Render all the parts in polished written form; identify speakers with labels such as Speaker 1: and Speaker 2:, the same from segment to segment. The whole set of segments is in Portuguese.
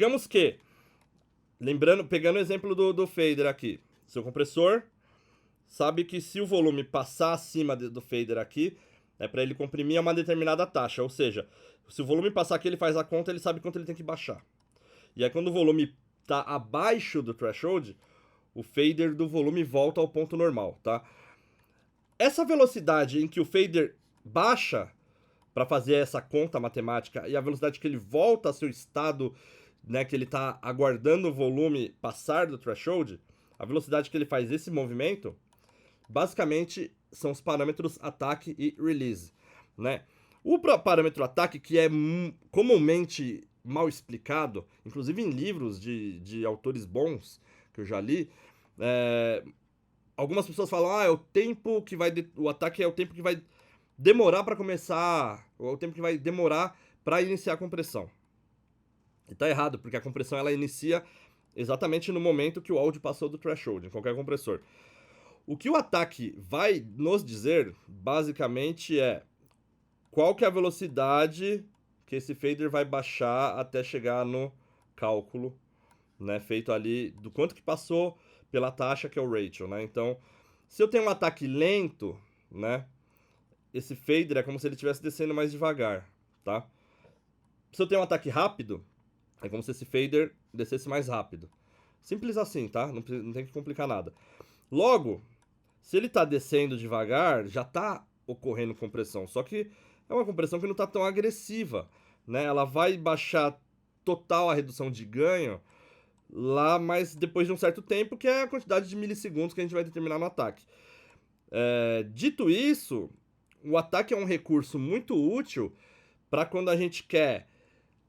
Speaker 1: digamos que, lembrando, pegando o exemplo do fader aqui, seu compressor sabe que se o volume passar acima do fader aqui, é para ele comprimir a uma determinada taxa, ou seja, se o volume passar aqui, ele faz a conta, ele sabe quanto ele tem que baixar. E aí quando o volume está abaixo do threshold, o fader do volume volta ao ponto normal, tá? Essa velocidade em que o fader baixa para fazer essa conta matemática e a velocidade que ele volta ao seu estado, né, que ele está aguardando o volume passar do threshold, a velocidade que ele faz esse movimento, basicamente são os parâmetros ataque e release, né? O parâmetro ataque, que é comumente mal explicado, inclusive em livros de autores bons que eu já li, algumas pessoas falam, é o tempo que vai... O ataque é o tempo que vai demorar para começar, ou é o tempo que vai demorar para iniciar a compressão. E tá errado, porque a compressão ela inicia exatamente no momento que o áudio passou do threshold, em qualquer compressor. O que o ataque vai nos dizer, basicamente, é qual que é a velocidade que esse fader vai baixar até chegar no cálculo, né, feito ali do quanto que passou pela taxa, que é o ratio, né? Então, se eu tenho um ataque lento, né, esse fader é como se ele estivesse descendo mais devagar, tá? Se eu tenho um ataque rápido, é como se esse fader descesse mais rápido. Simples assim, tá? Não tem que complicar nada. Logo, se ele está descendo devagar, já está ocorrendo compressão. Só que é uma compressão que não está tão agressiva, né? Ela vai baixar total a redução de ganho lá, mas depois de um certo tempo, que é a quantidade de milissegundos que a gente vai determinar no ataque. Dito isso, o ataque é um recurso muito útil para quando a gente quer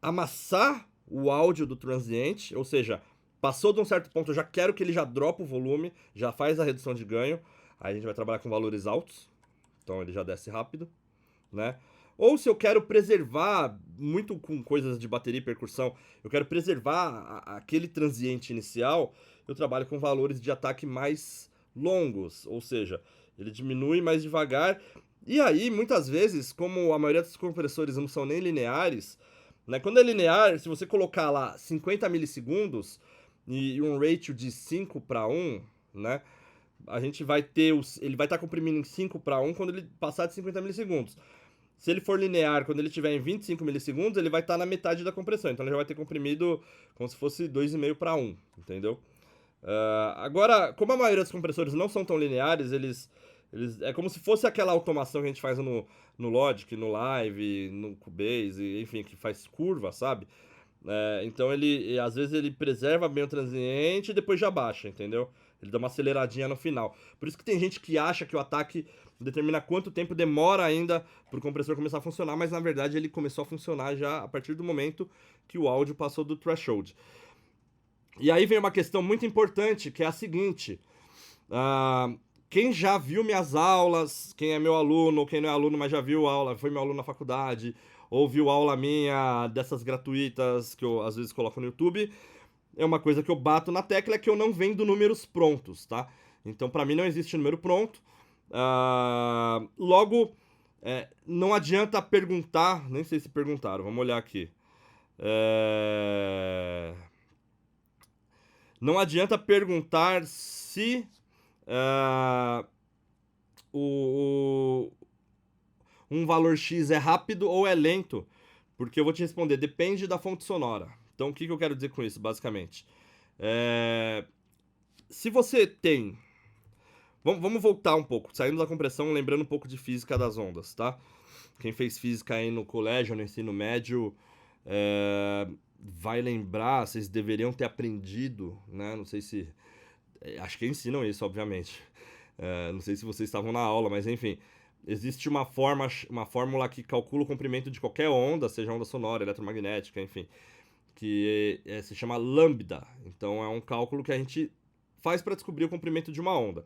Speaker 1: amassar o áudio do transiente, ou seja, passou de um certo ponto, eu já quero que ele já drope o volume, já faz a redução de ganho. Aí a gente vai trabalhar com valores altos, então ele já desce rápido, né? Ou se eu quero preservar, muito com coisas de bateria e percussão, eu quero preservar aquele transiente inicial, eu trabalho com valores de ataque mais longos, ou seja, ele diminui mais devagar. E aí, muitas vezes, como a maioria dos compressores não são nem lineares, né? Quando é linear, se você colocar lá 50 milissegundos e um ratio de 5 para 1, né? A gente vai ter ele vai estar comprimindo em 5 para 1 quando ele passar de 50 milissegundos. Se ele for linear, quando ele estiver em 25 milissegundos, ele vai estar na metade da compressão. Então ele já vai ter comprimido como se fosse 2,5 para 1, entendeu? Agora, como a maioria dos compressores não são tão lineares, eles é como se fosse aquela automação que a gente faz no Logic, no Live, no Cubase, enfim, que faz curva, sabe? Então às vezes ele preserva bem o transiente e depois já baixa, entendeu? Ele dá uma aceleradinha no final. Por isso que tem gente que acha que o ataque determina quanto tempo demora ainda para o compressor começar a funcionar, mas na verdade ele começou a funcionar já a partir do momento que o áudio passou do threshold. E aí vem uma questão muito importante, que é a seguinte. Quem já viu minhas aulas, quem é meu aluno, quem não é aluno, mas já viu aula, foi meu aluno na faculdade, ou viu aula minha dessas gratuitas que eu às vezes coloco no YouTube, é uma coisa que eu bato na tecla, é que eu não vendo números prontos, tá? Então, para mim, não existe número pronto. Logo, não adianta perguntar, nem sei se perguntaram, vamos olhar aqui. Não adianta perguntar se um valor X é rápido ou é lento, porque eu vou te responder, depende da fonte sonora. Então, o que eu quero dizer com isso, basicamente? Se você tem... Vamos voltar um pouco, saindo da compressão, lembrando um pouco de física das ondas, tá? Quem fez física aí no colégio, no ensino médio, vai lembrar, vocês deveriam ter aprendido, né? Não sei se... Acho que ensinam isso, obviamente. Não sei se vocês estavam na aula, mas enfim. Existe uma fórmula que calcula o comprimento de qualquer onda, seja onda sonora, eletromagnética, enfim, que se chama lambda. Então é um cálculo que a gente faz para descobrir o comprimento de uma onda,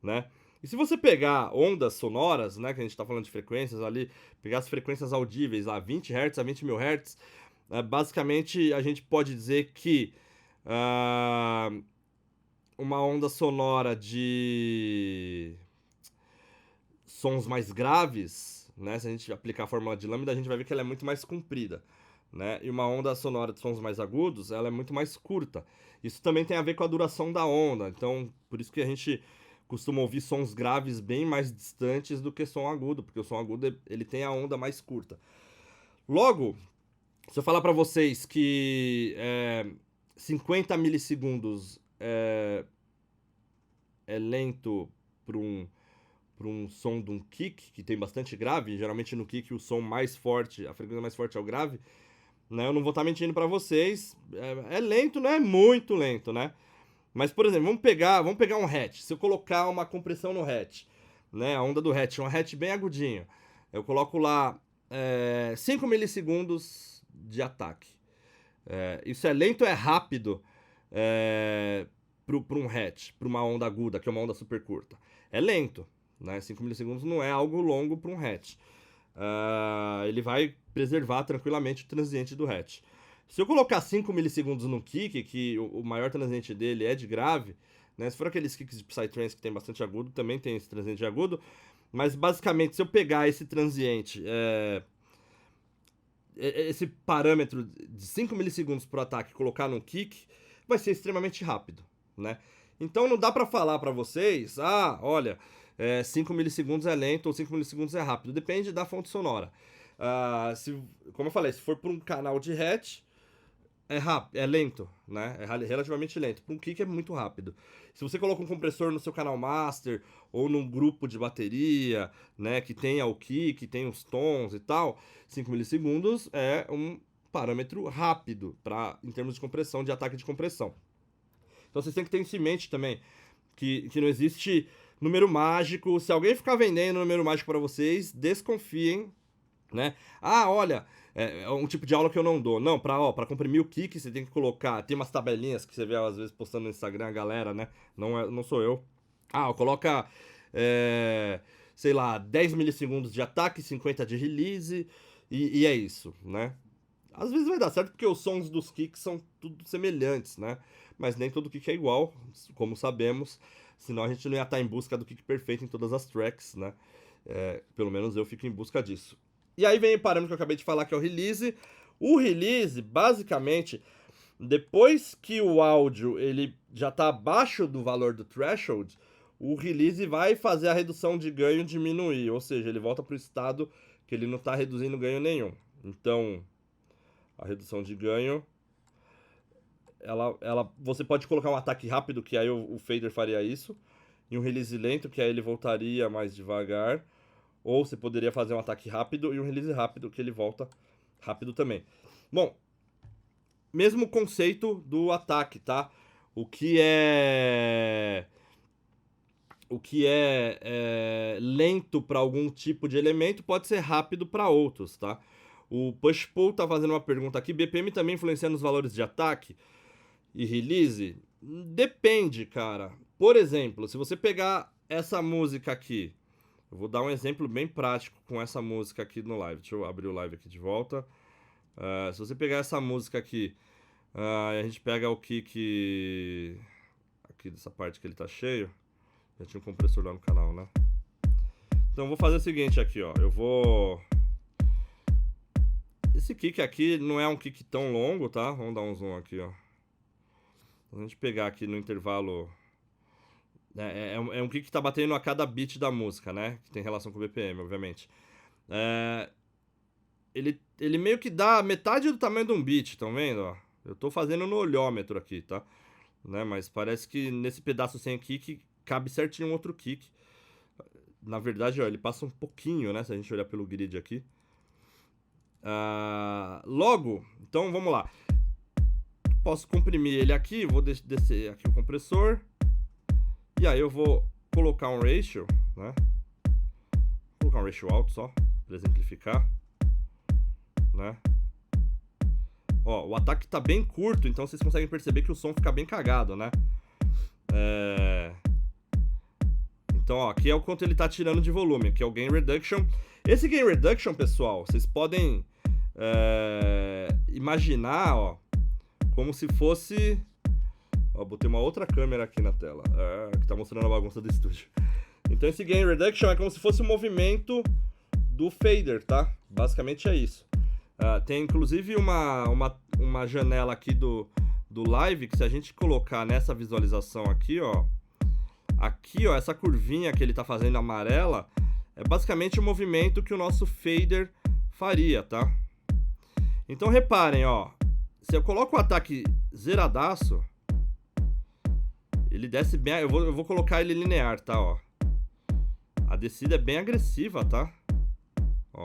Speaker 1: né? E se você pegar ondas sonoras, né, que a gente está falando de frequências ali, pegar as frequências audíveis lá, 20 Hz a 20 mil Hz, basicamente a gente pode dizer que uma onda sonora de sons mais graves, né? Se a gente aplicar a fórmula de lambda, a gente vai ver que ela é muito mais comprida, né? E uma onda sonora de sons mais agudos, ela é muito mais curta. Isso também tem a ver com a duração da onda. Então, por isso que a gente costuma ouvir sons graves bem mais distantes do que som agudo, porque o som agudo ele tem a onda mais curta. Logo, se eu falar para vocês que 50 milissegundos é lento para um som de um kick, que tem bastante grave, geralmente no kick o som mais forte, a frequência mais forte é o grave, né? Eu não vou estar mentindo para vocês, é lento, não é muito lento, né? Mas, por exemplo, vamos pegar um hatch, se eu colocar uma compressão no hatch, né? A onda do hatch, um hatch bem agudinho, eu coloco lá 5 milissegundos de ataque. Isso é lento ou é rápido para um hatch, para uma onda aguda, que é uma onda super curta? É lento, né? 5 milissegundos não é algo longo para um hatch. Ele vai preservar tranquilamente o transiente do hatch. Se eu colocar 5 milissegundos no kick, que o maior transiente dele é de grave, né? Se for aqueles kicks de Psytrance que tem bastante agudo, também tem esse transiente de agudo. Mas basicamente, se eu pegar esse transiente, esse parâmetro de 5 milissegundos pro ataque e colocar num kick, vai ser extremamente rápido, né? Então não dá pra falar pra vocês, olha, 5 milissegundos é lento ou 5 milissegundos é rápido. Depende da fonte sonora. Como eu falei, se for por um canal de hatch, é lento, né? É relativamente lento. Para um kick é muito rápido. Se você coloca um compressor no seu canal master ou num grupo de bateria, né, que tenha o kick, tem os tons e tal, 5 milissegundos é um parâmetro rápido em termos de compressão, de ataque de compressão. Então vocês têm que ter isso em mente também, que não existe número mágico. Se alguém ficar vendendo número mágico para vocês, desconfiem, né? Olha, é um tipo de aula que eu não dou. Não, pra comprimir o kick, você tem que colocar... Tem umas tabelinhas que você vê, às vezes, postando no Instagram, a galera, né? Não sou eu. Coloca, sei lá, 10 milissegundos de ataque, 50 de release, e é isso, né? Às vezes vai dar certo, porque os sons dos kicks são tudo semelhantes, né? Mas nem todo kick é igual, como sabemos. Senão a gente não ia estar em busca do kick perfeito em todas as tracks, né? Pelo menos eu fico em busca disso. E aí vem o parâmetro que eu acabei de falar, que é o release. O release, basicamente, depois que o áudio ele já está abaixo do valor do threshold, o release vai fazer a redução de ganho diminuir. Ou seja, ele volta para o estado que ele não está reduzindo ganho nenhum. Então, a redução de ganho, você pode colocar um ataque rápido, que aí o fader faria isso, e um release lento, que aí ele voltaria mais devagar. Ou você poderia fazer um ataque rápido e um release rápido, que ele volta rápido também. Bom, mesmo conceito do ataque, tá? O que é lento para algum tipo de elemento pode ser rápido para outros, tá? O Pushpull tá fazendo uma pergunta aqui. BPM também influencia nos valores de ataque e release? Depende, cara. Por exemplo, se você pegar essa música aqui, eu vou dar um exemplo bem prático com essa música aqui no live. Deixa eu abrir o live aqui de volta. Se você pegar essa música aqui, a gente pega o kick aqui dessa parte que ele tá cheio. Já tinha um compressor lá no canal, né? Então eu vou fazer o seguinte aqui, ó. Esse kick aqui não é um kick tão longo, tá? Vamos dar um zoom aqui, ó. A gente pegar aqui no intervalo... É um kick que tá batendo a cada beat da música, né? Que tem relação com o BPM, obviamente. Ele meio que dá metade do tamanho de um beat, estão vendo? Ó? Eu tô fazendo no olhômetro aqui, tá? Né? Mas parece que nesse pedaço sem kick cabe certinho um outro kick. Na verdade, ó, ele passa um pouquinho, né? Se a gente olhar pelo grid aqui. Logo, então vamos lá. Posso comprimir ele aqui, vou descer aqui o compressor. E aí eu vou colocar um ratio, né? Vou colocar um ratio alto só, para exemplificar, né? Ó, o ataque tá bem curto, então vocês conseguem perceber que o som fica bem cagado, né? Então, ó, aqui é o quanto ele tá tirando de volume, que é o Gain Reduction. Esse Gain Reduction, pessoal, vocês podem imaginar, ó, como se fosse... Ó, botei uma outra câmera aqui na tela, que tá mostrando a bagunça do estúdio. Então esse Gain Reduction é como se fosse um movimento do fader, tá? Basicamente é isso. Tem inclusive uma janela aqui do live que se a gente colocar nessa visualização aqui, ó, essa curvinha que ele tá fazendo amarela é basicamente o movimento que o nosso fader faria, tá? Então reparem, ó, se eu coloco o ataque zeradaço, ele desce bem, eu vou colocar ele linear, tá, ó. A descida é bem agressiva, tá? Ó.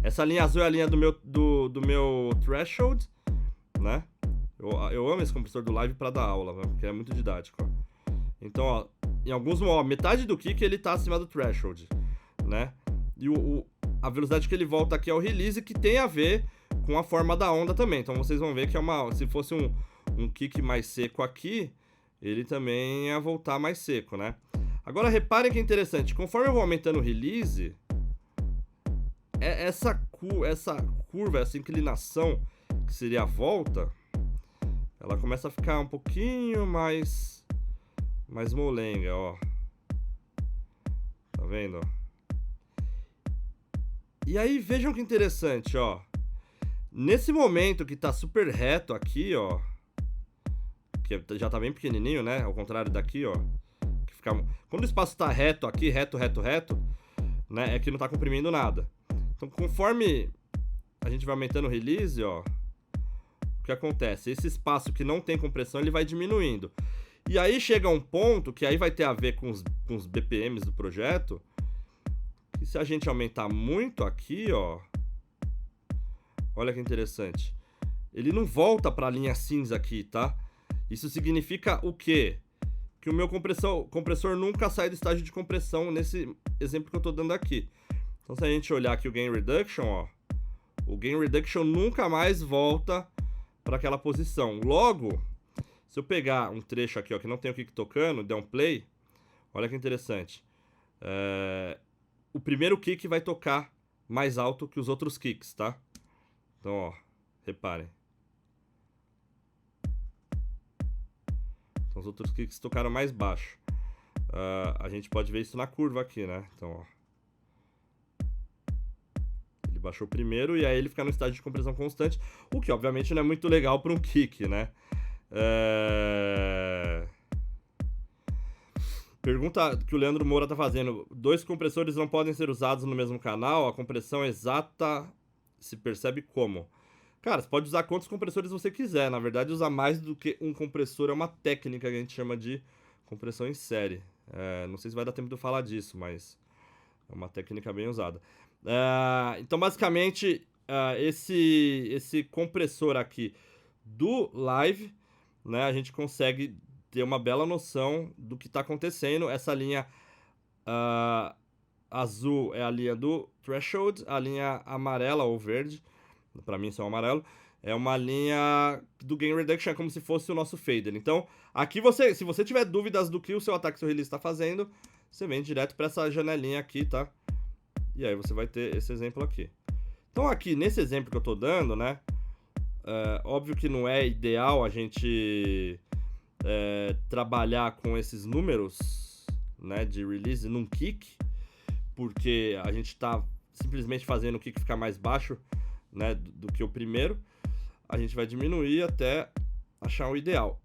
Speaker 1: Essa linha azul é a linha do meu threshold, né? Eu amo esse compressor do live pra dar aula, né? Porque é muito didático, ó. Então, ó, em alguns momentos, metade do kick ele tá acima do threshold, né? E a velocidade que ele volta aqui é o release, que tem a ver com a forma da onda também. Então vocês vão ver que se fosse um kick mais seco aqui, ele também ia voltar mais seco, né? Agora reparem que é interessante, conforme eu vou aumentando o release, essa curva, essa inclinação, que seria a volta, ela começa a ficar um pouquinho mais molenga, ó. Tá vendo? E aí, vejam que interessante, ó. Nesse momento que tá super reto aqui, ó, que já tá bem pequenininho, né? Ao contrário daqui, ó. Que fica... Quando o espaço tá reto aqui, reto, né? É que não tá comprimindo nada. Então, conforme a gente vai aumentando o release, ó, o que acontece? Esse espaço que não tem compressão, ele vai diminuindo. E aí chega um ponto que aí vai ter a ver com os BPMs do projeto, que se a gente aumentar muito aqui, ó, olha que interessante, ele não volta para a linha cinza aqui, tá? Isso significa o quê? Que o meu compressor nunca sai do estágio de compressão nesse exemplo que eu tô dando aqui. Então se a gente olhar aqui o Gain Reduction, ó, o Gain Reduction nunca mais volta para aquela posição. Logo, se eu pegar um trecho aqui, ó, que não tem o kick tocando, der um play, olha que interessante. O primeiro kick vai tocar mais alto que os outros kicks, tá? Então, ó, reparem. Então, os outros kicks tocaram mais baixo. A gente pode ver isso na curva aqui, né? Então, ó. Ele baixou primeiro e aí ele fica no estágio de compressão constante, o que obviamente não é muito legal para um kick, né? Pergunta que o Leandro Moura tá fazendo: 2 compressores não podem ser usados no mesmo canal? A compressão exata se percebe como? Cara, você pode usar quantos compressores você quiser. Na verdade, usar mais do que um compressor é uma técnica que a gente chama de compressão em série. Não sei se vai dar tempo de eu falar disso, mas é uma técnica bem usada. Então, basicamente, esse compressor aqui do live, né, a gente consegue ter uma bela noção do que está acontecendo. Essa linha azul é a linha do threshold, a linha amarela ou verde, para mim isso é um amarelo, é uma linha do Gain Reduction, é como se fosse o nosso fader. Então, aqui se você tiver dúvidas do que o seu ataque, seu release está fazendo, você vem direto para essa janelinha aqui, tá? E aí você vai ter esse exemplo aqui. Então aqui, nesse exemplo que eu tô dando, né, óbvio que não é ideal a gente trabalhar com esses números, né, de release num kick, porque a gente tá simplesmente fazendo o kick ficar mais baixo, né, do que o primeiro. A gente vai diminuir até achar o ideal.